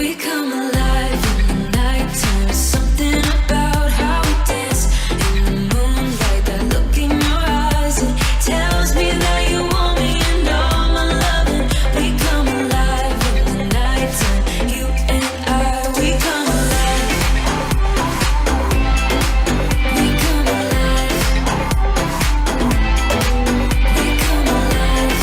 We come alive in the nighttime. Something about how we dance in the moonlight. That look in your eyes, it tells me that you want me and all my loving. We come alive in the nighttime. You and I, we come alive. We come alive. We come alive.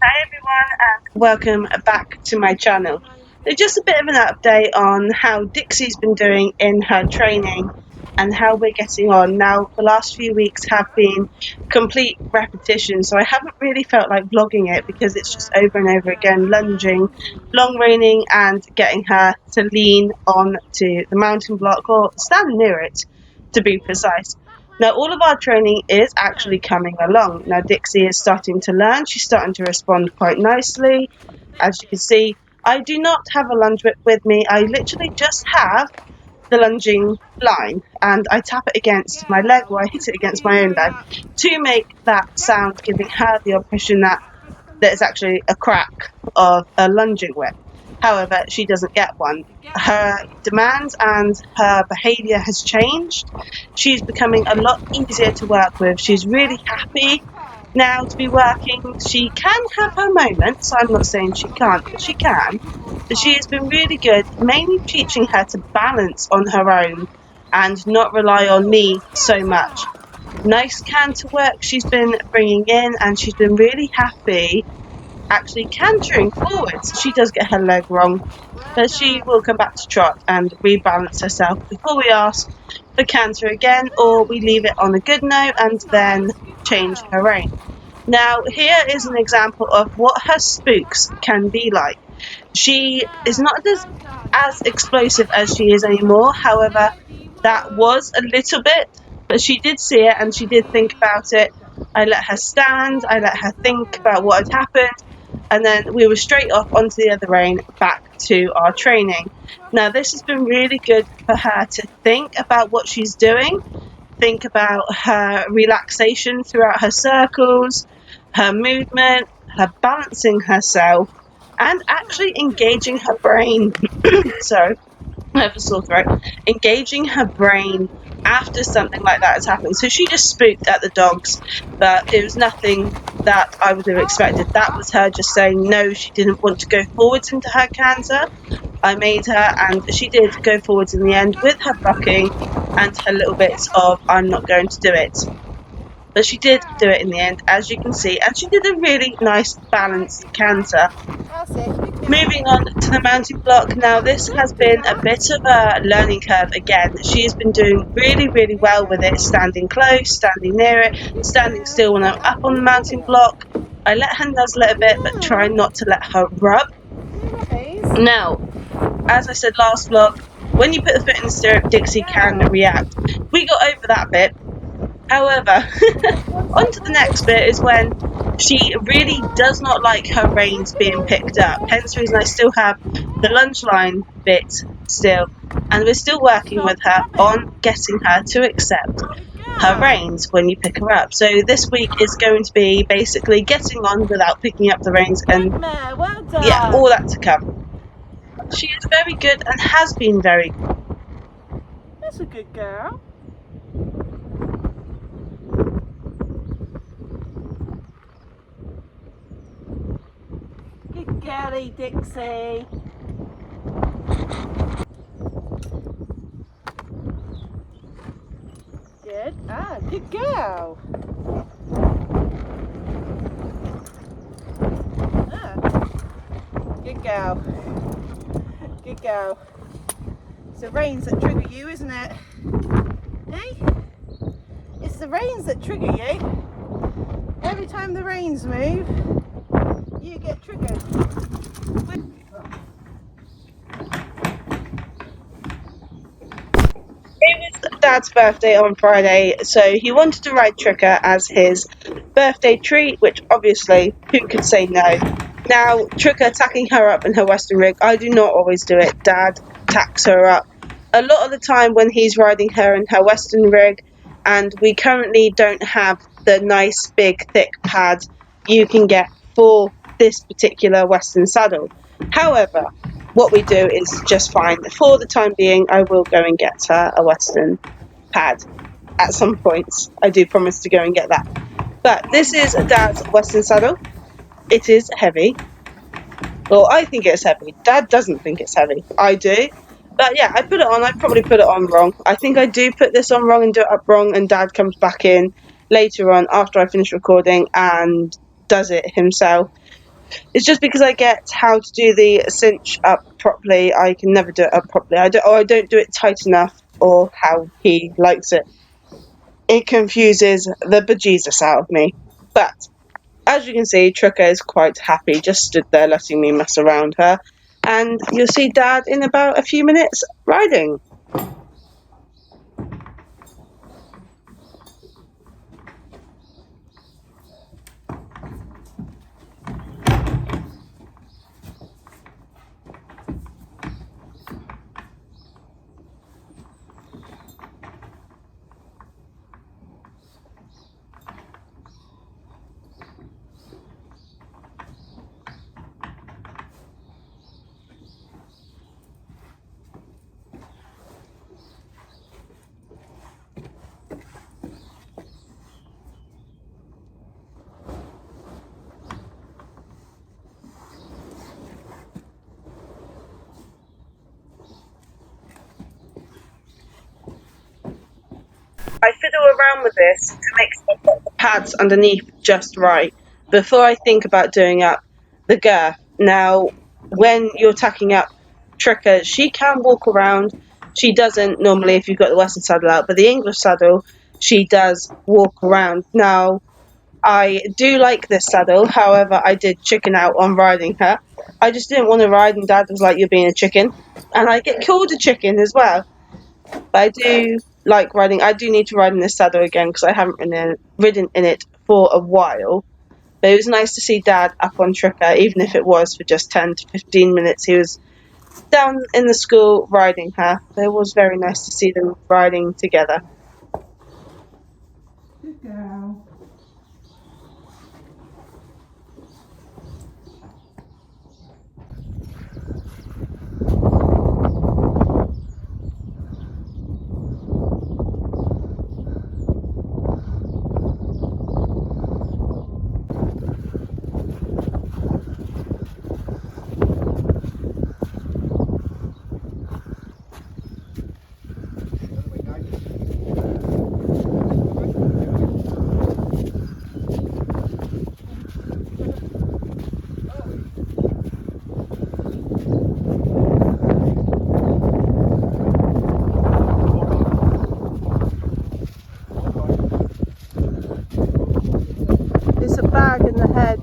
Hi everyone and welcome back to my channel. So just a bit of an update on how Dixie's been doing in her training and how we're getting on. Now the last few weeks have been complete repetition, so I haven't really felt like vlogging it because it's just over and over again lunging, long reining and getting her to lean on to the mountain block or stand near it to be precise. Now, all of our training is actually coming along. Now, Dixie is starting to learn. She's starting to respond quite nicely. As you can see, I do not have a lunge whip with me. I literally just have the lunging line and I tap it against my leg or I hit it against my own leg to make that sound, giving her the impression that there's actually a crack of a lunging whip. However, she doesn't get one. Her demands and her behaviour has changed. She's becoming a lot easier to work with. She's really happy now to be working. She can have her moments. I'm not saying she can't, but she can. But she has been really good, mainly teaching her to balance on her own and not rely on me so much. Nice canter work she's been bringing in, and she's been really happy actually cantering forwards. She does get her leg wrong, but she will come back to trot and rebalance herself before we ask for canter again, or we leave it on a good note and then change her rein. Now, here is an example of what her spooks can be like. She is not as explosive as she is anymore. However, that was a little bit, but she did see it and she did think about it. I let her stand, I let her think about what had happened, and then we were straight off onto the other rein back to our training. Now, this has been really good for her to think about what she's doing, think about her relaxation throughout her circles, her movement, her balancing herself, and actually engaging her brain. Sorry, I have a sore throat. Engaging her brain after something like that has happened. So she just spooked at the dogs, but it was nothing that I would have expected. That was her just saying no, she didn't want to go forwards into her canter. I made her, and she did go forwards in the end with her bucking and her little bits of I'm not going to do it. But she did do it in the end, as you can see, and she did a really nice balanced canter. Moving on to the mounting block. Now, this has been a bit of a learning curve again. She has been doing really, really well with it, standing close, standing near it, standing still when I'm up on the mounting block. I let her nuzzle it a bit, but try not to let her rub. Now, as I said last vlog, when you put the foot in the stirrup, Dixie can react. We got over that bit. However, on to the next bit is when she really does not like her reins being picked up. Hence the reason I still have the lunge line bit still. And we're still working with her on getting her to accept her reins when you pick her up. So this week is going to be basically getting on without picking up the reins and yeah, all that to come. She is very good and has been very good. That's a good girl. Good girlie, Dixie. Good. Ah, good girl. Ah, good girl. Good girl. It's the reins that trigger you, isn't it? Hey? It's the reins that trigger you. Every time the reins move, you get triggered. It was Dad's birthday on Friday, so he wanted to ride Tricka as his birthday treat, which obviously, who could say no? Now, Tricka tacking her up in her western rig, I do not always do it. Dad tacks her up a lot of the time when he's riding her in her western rig, and we currently don't have the nice big thick pad you can get for this particular Western saddle. However, what we do is just fine. For the time being, I will go and get her a Western pad at some point. I do promise to go and get that. But this is Dad's Western saddle. It is heavy. Well, I think it's heavy. Dad doesn't think it's heavy. I do. But yeah, I put it on. I probably put it on wrong. I think I do put this on wrong and do it up wrong, and Dad comes back in later on after I finish recording and does it himself. It's just because I get how to do the cinch up properly. I can never do it up properly. I don't do it tight enough, or how he likes it. It confuses the bejesus out of me. But as you can see, Tricka is quite happy, just stood there letting me mess around her. And you'll see Dad in about a few minutes riding. I fiddle around with this to make sure I've got the pads underneath just right before I think about doing up the girth. Now, when you're tacking up Tricka, she can walk around. She doesn't normally if you've got the Western saddle out, but the English saddle, she does walk around. Now, I do like this saddle, however, I did chicken out on riding her. I just didn't want to ride, and Dad was like, "You're being a chicken." And I get called a chicken as well. But I do like riding. I do need to ride in this saddle again because I haven't ridden in it for a while. But it was nice to see Dad up on Tricka, even if it was for just 10 to 15 minutes. He was down in the school riding her. It was very nice to see them riding together. Good girl. It's a bag in the hedge.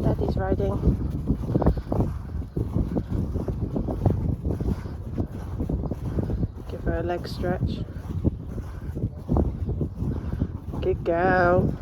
Daddy's riding. Give her a leg stretch. Good girl.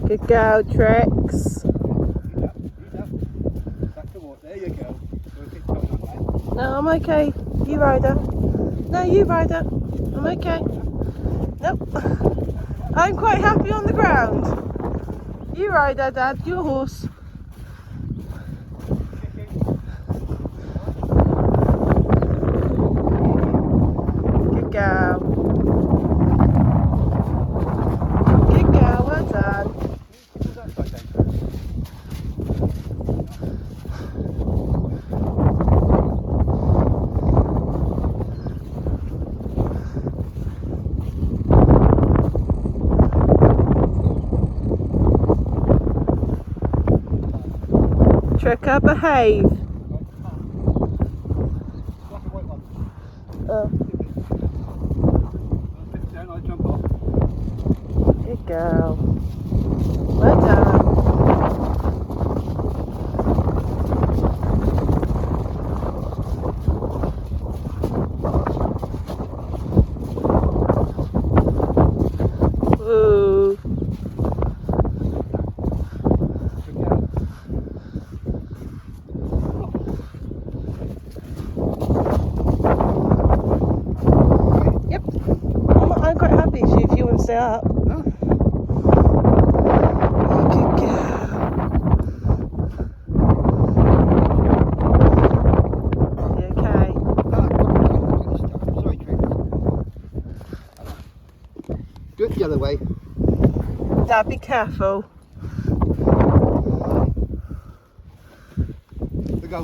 Good girl, Tricks. There you go. No, I'm okay. You ride her. No, you ride her. I'm okay. Nope. I'm quite happy on the ground. You ride her, Dad. Your horse. Good girl. Good girl. Well done. Tricka, behave. Good girl. Well done. Ooh. Yep. I'm quite happy if you want to stay up. No. Good girl. You okay? Sorry, Trick. Do it the other way. Dad, be careful. We go.